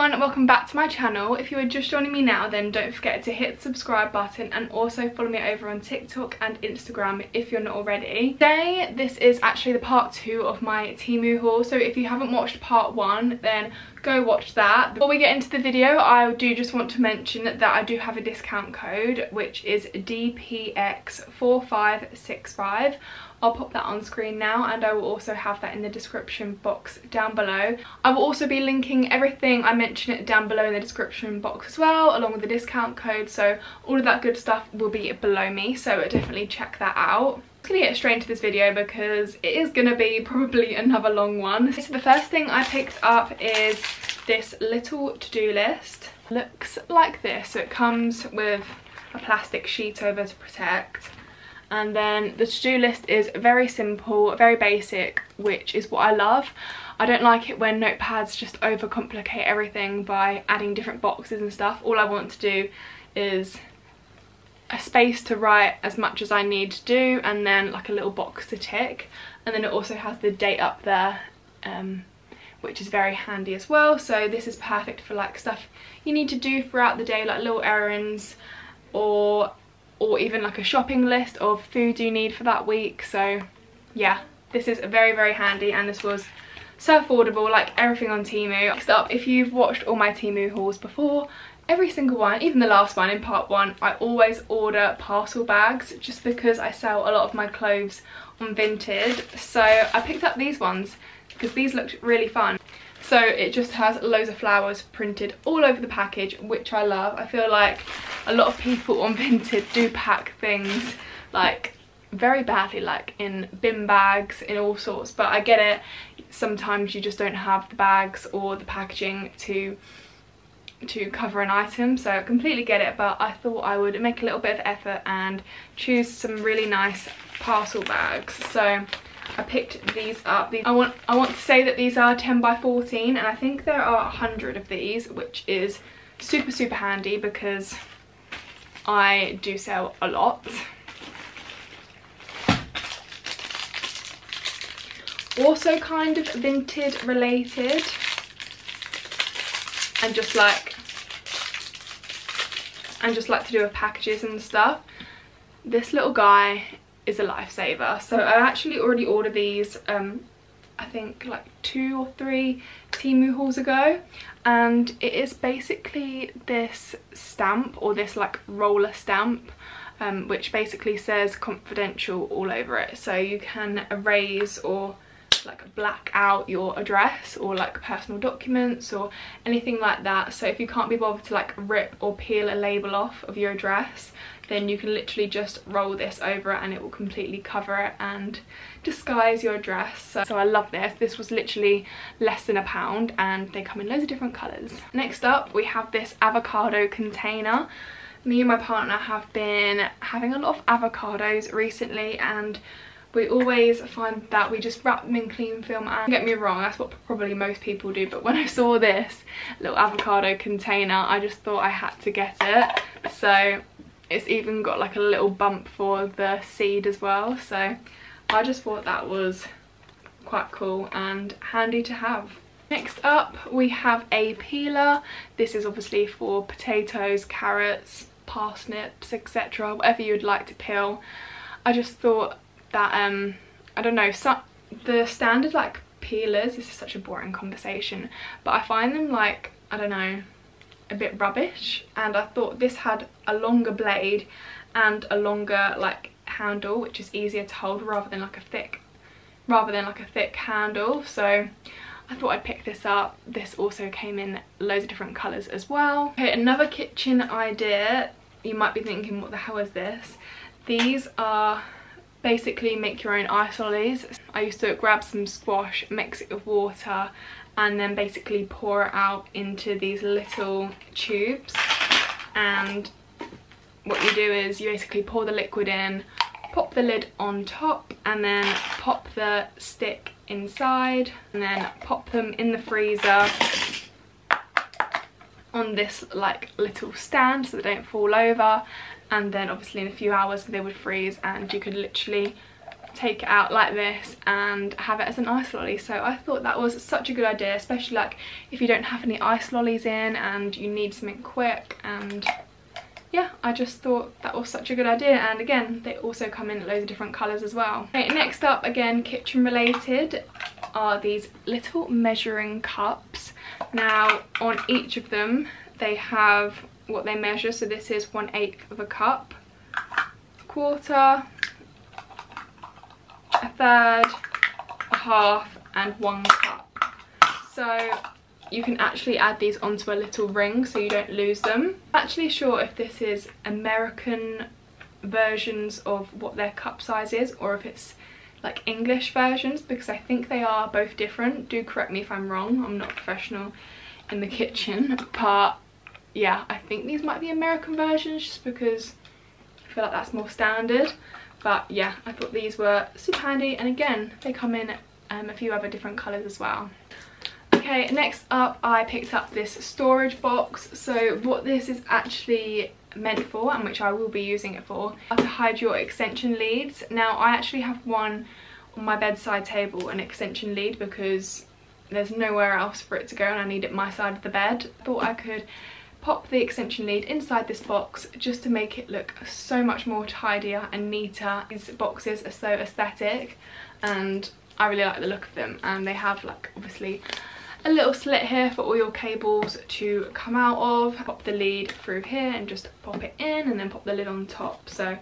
everyone, welcome back to my channel. If you are just joining me now, then don't forget to hit the subscribe button and also follow me over on TikTok and Instagram if you're not already. Today, this is actually the part 2 of my Temu haul, so if you haven't watched part 1, then go watch that. Before we get into the video, I do just want to mention that I do have a discount code, which is DPX4565. I'll pop that on screen now, and I will also have that in the description box down below. I will also be linking everything I mention down below in the description box as well, along with the discount code, so all of that good stuff will be below me, so definitely check that out. I'm just gonna get straight into this video because it is gonna be probably another long one. So the first thing I picked up is this little to-do list. Looks like this, so it comes with a plastic sheet over to protect. And then the to-do list is very simple, very basic, which is what I love. I don't like it when notepads just overcomplicate everything by adding different boxes and stuff. All I want to do is a space to write as much as I need to do, and then like a little box to tick. And then it also has the date up there, which is very handy as well. So this is perfect for like stuff you need to do throughout the day, like little errands, or even like a shopping list of food you need for that week. So yeah, this is very, very handy, and this was so affordable, like everything on Temu. Next up, if you've watched all my Temu hauls before, every single one, even the last one in part 1, I always order parcel bags just because I sell a lot of my clothes on Vinted. So I picked up these ones because these looked really fun. So it just has loads of flowers printed all over the package, which I love. I feel like a lot of people on Vinted do pack things like very badly, like in bin bags, in all sorts, but I get it. Sometimes you just don't have the bags or the packaging to cover an item, so I completely get it, but I thought I would make a little bit of effort and choose some really nice parcel bags. So I picked these up. I want to say that these are 10 by 14, and I think there are 100 of these, which is super, super handy because I do sell a lot. Also kind of Vinted related, and just like to do with packages and stuff. This little guy is a lifesaver. So I actually already ordered these I think like 2 or 3 Temu hauls ago, and it is basically this stamp, or this like roller stamp, which basically says confidential all over it, so you can erase or like black out your address or like personal documents or anything like that. So if you can't be bothered to like rip or peel a label off of your address, then you can literally just roll this over it and it will completely cover it and disguise your address. So I love this. This was literally less than £1, and they come in loads of different colours. Next up, we have this avocado container. Me and my partner have been having a lot of avocados recently, and we always find that we just wrap them in cling film. And don't get me wrong, that's what probably most people do, but when I saw this little avocado container, I just thought I had to get it. So it's even got like a little bump for the seed as well, so I just thought that was quite cool and handy to have. Next up, we have a peeler. This is obviously for potatoes, carrots, parsnips, etc., whatever you'd like to peel. I just thought that I don't know, the standard like peelers, this is such a boring conversation, but I find them like, I don't know, a bit rubbish, and I thought this had a longer blade and a longer like handle, which is easier to hold rather than like a thick handle. So I thought I'd pick this up. This also came in loads of different colours as well. Okay, another kitchen idea. You might be thinking, what the hell is this? These are basically make your own ice lollies. I used to grab some squash, mix it with water, and then basically pour it out into these little tubes. And what you do is you basically pour the liquid in, pop the lid on top, and then pop the stick inside, and then pop them in the freezer on this like little stand so they don't fall over. And then obviously in a few hours they would freeze, and you could literally take it out like this and have it as an ice lolly. So I thought that was such a good idea, especially like if you don't have any ice lollies in and you need something quick. And yeah, I just thought that was such a good idea. And again, they also come in loads of different colours as well. Okay, next up, again kitchen related, are these little measuring cups. Now on each of them they have what they measure. So this is 1/8 of a cup, a quarter, a third, a half and 1 cup. So you can actually add these onto a little ring so you don't lose them. I'm actually sure if this is American versions of what their cup size is or if it's like English versions, because I think they are both different. Do correct me if I'm wrong, I'm not a professional in the kitchen, but yeah, I think these might be American versions just because I feel like that's more standard. But yeah, I thought these were super handy, and again they come in a few other different colours as well. Okay, next up I picked up this storage box. So what this is actually meant for, and which I will be using it for, are to hide your extension leads. Now I actually have one on my bedside table, an extension lead, because there's nowhere else for it to go and I need it my side of the bed. I thought I could pop the extension lead inside this box just to make it look so much more tidier and neater. These boxes are so aesthetic and I really like the look of them, and they have like obviously a little slit here for all your cables to come out of. Pop the lead through here and just pop it in and then pop the lid on top. So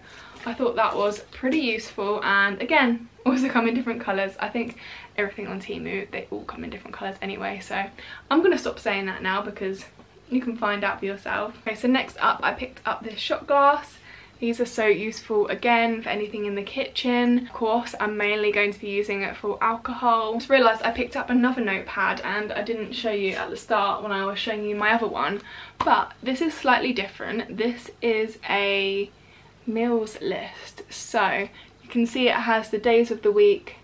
I thought that was pretty useful, and again also come in different colours. I think everything on Temu, they all come in different colours anyway, so I'm gonna stop saying that now because you can find out for yourself. Okay, so next up I picked up this shot glass. These are so useful again for anything in the kitchen. Of course I'm mainly going to be using it for alcohol. I just realised I picked up another notepad and I didn't show you at the start when I was showing you my other one, but this is slightly different. This is a meals list, so you can see it has the days of the week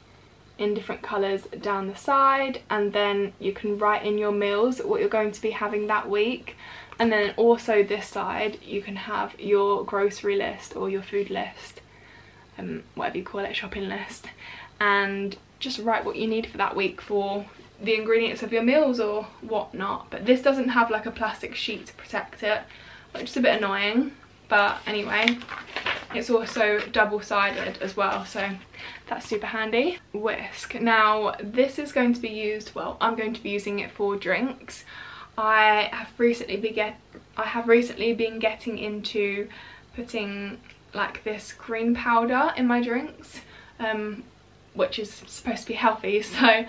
in different colours down the side, and then you can write in your meals what you're going to be having that week. And then also this side you can have your grocery list or your food list, whatever you call it, shopping list, and just write what you need for that week for the ingredients of your meals or whatnot. But this doesn't have like a plastic sheet to protect it, which is a bit annoying, but anyway, it's also double-sided as well, so that's super handy. Whisk. Now this is going to be used, well, I'm going to be using it for drinks. I have recently been getting into putting like this green powder in my drinks, which is supposed to be healthy. So,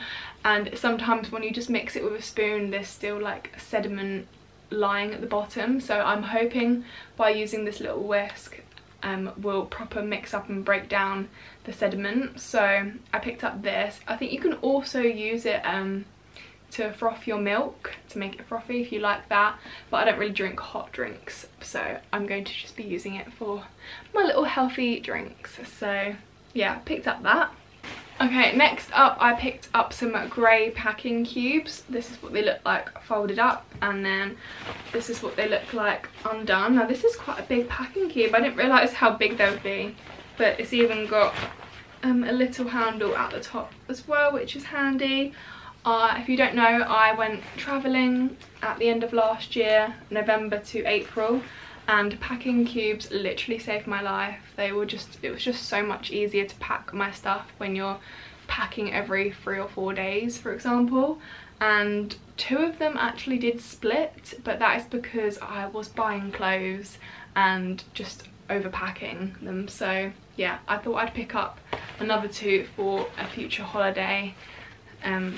and sometimes when you just mix it with a spoon, there's still like sediment lying at the bottom. So I'm hoping by using this little whisk will proper mix up and break down the sediment. So I picked up this. I think you can also use it to froth your milk, to make it frothy if you like that, but I don't really drink hot drinks, so I'm going to just be using it for my little healthy drinks. So yeah, picked up that. Okay, next up I picked up some grey packing cubes. This is what they look like folded up, and then this is what they look like undone. Now this is quite a big packing cube. I didn't realise how big they would be, but it's even got a little handle at the top as well, which is handy. If you don't know, I went travelling at the end of last year, November to April, and packing cubes literally saved my life. It was just so much easier to pack my stuff when you're packing every 3 or 4 days, for example. And 2 of them actually did split, but that is because I was buying clothes and just overpacking them. So yeah, I thought I'd pick up another 2 for a future holiday,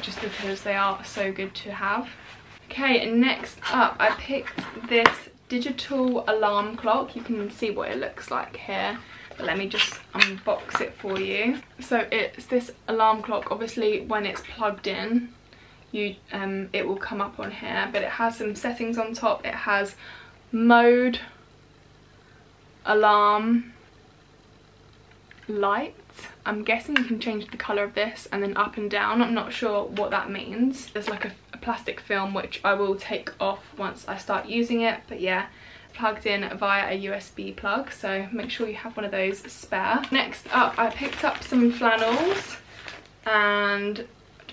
just because they are so good to have. Okay, next up I picked this digital alarm clock. You can see what it looks like here, but let me just unbox it for you. So it's this alarm clock. Obviously when it's plugged in, it will come up on here, but it has some settings on top. It has mode, alarm, light. I'm guessing you can change the colour of this, and then up and down. I'm not sure what that means. There's like a plastic film which I will take off once I start using it, but yeah, plugged in via a USB plug, so make sure you have one of those spare. Next up, I picked up some flannels, and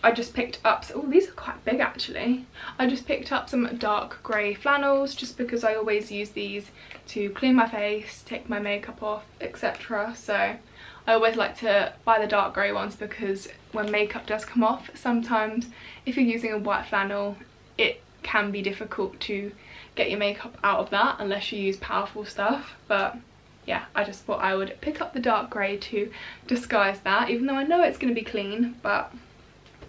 I just picked up, oh, these are quite big actually. I just picked up some dark grey flannels just because I always use these to clean my face, take my makeup off, etc. So I always like to buy the dark grey ones because when makeup does come off, sometimes if you're using a white flannel, it can be difficult to get your makeup out of that unless you use powerful stuff. But yeah, I just thought I would pick up the dark grey to disguise that, even though I know it's going to be clean, but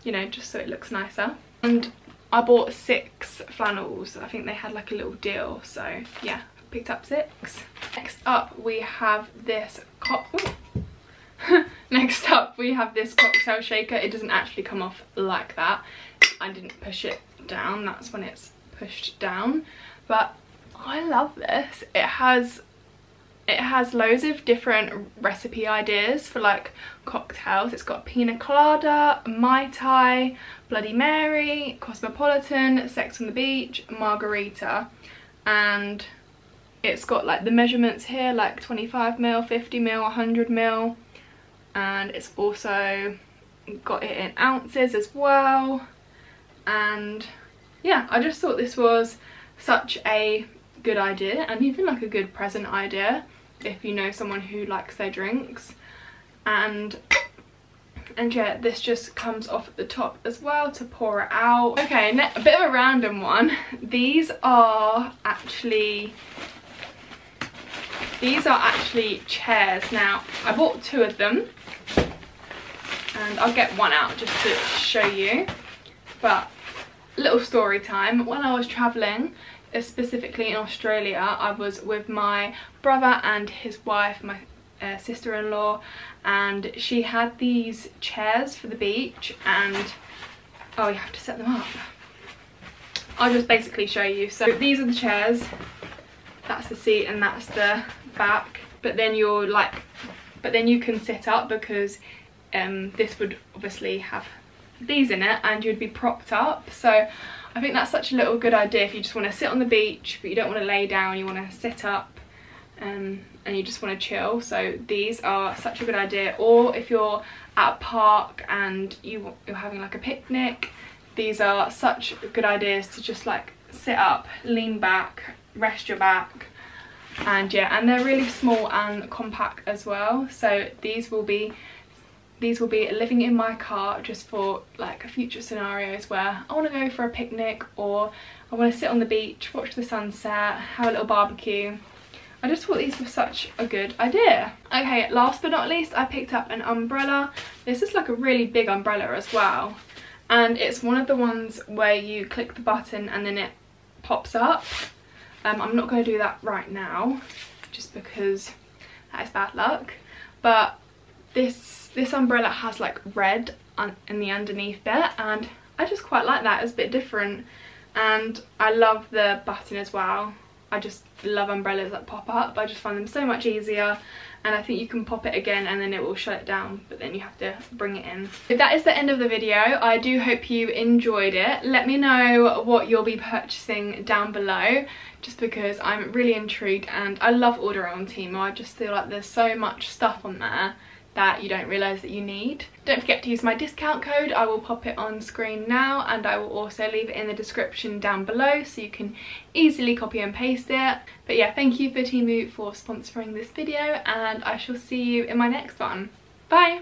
you know, just so it looks nicer. And I bought 6 flannels. I think they had like a little deal, so yeah, picked up 6. Next up we have this Next up we have this cocktail shaker. It doesn't actually come off like that. I didn't push it down, that's when it's pushed down. But I love this. It has loads of different recipe ideas for like cocktails. It's got pina colada, Mai Tai, Bloody Mary, Cosmopolitan, Sex on the Beach, Margarita, and it's got like the measurements here, like 25ml, 50ml, 100ml, and it's also got it in ounces as well. And yeah, I just thought this was such a good idea, and even like a good present idea if you know someone who likes their drinks. And yeah, this just comes off at the top as well to pour it out. Okay, a bit of a random one. These are actually chairs. Now I bought 2 of them, and I'll get one out just to show you. But little story time, when I was traveling, specifically in Australia, I was with my brother and his wife, my sister-in-law, and she had these chairs for the beach, and oh, you have to set them up. I'll just basically show you. So these are the chairs, that's the seat and that's the back, but then you can sit up because this would obviously have these in it and you'd be propped up. So I think that's such a little good idea if you just want to sit on the beach but you don't want to lay down, you want to sit up and you just want to chill. So these are such a good idea. Or if you're at a park and you're having like a picnic, these are such good ideas to just like sit up, lean back, rest your back. And yeah, and they're really small and compact as well. So these will be living in my car just for like future scenarios where I want to go for a picnic or I want to sit on the beach, watch the sunset, have a little barbecue. I just thought these were such a good idea. Okay, last but not least, I picked up an umbrella. This is like a really big umbrella as well, and it's one of the ones where you click the button and then it pops up. I'm not going to do that right now just because that is bad luck, but this umbrella has like red in the underneath bit, and I just quite like that. It's a bit different, and I love the button as well. I just love umbrellas that pop up. I just find them so much easier, and I think you can pop it again and then it will shut it down, but then you have to bring it in. So that is the end of the video. I do hope you enjoyed it. Let me know what you'll be purchasing down below, just because I'm really intrigued, and I love ordering on Temu. I just feel like there's so much stuff on there that you don't realise that you need. Don't forget to use my discount code. I will pop it on screen now, and I will also leave it in the description down below so you can easily copy and paste it. But yeah, thank you for Temu for sponsoring this video, and I shall see you in my next one. Bye!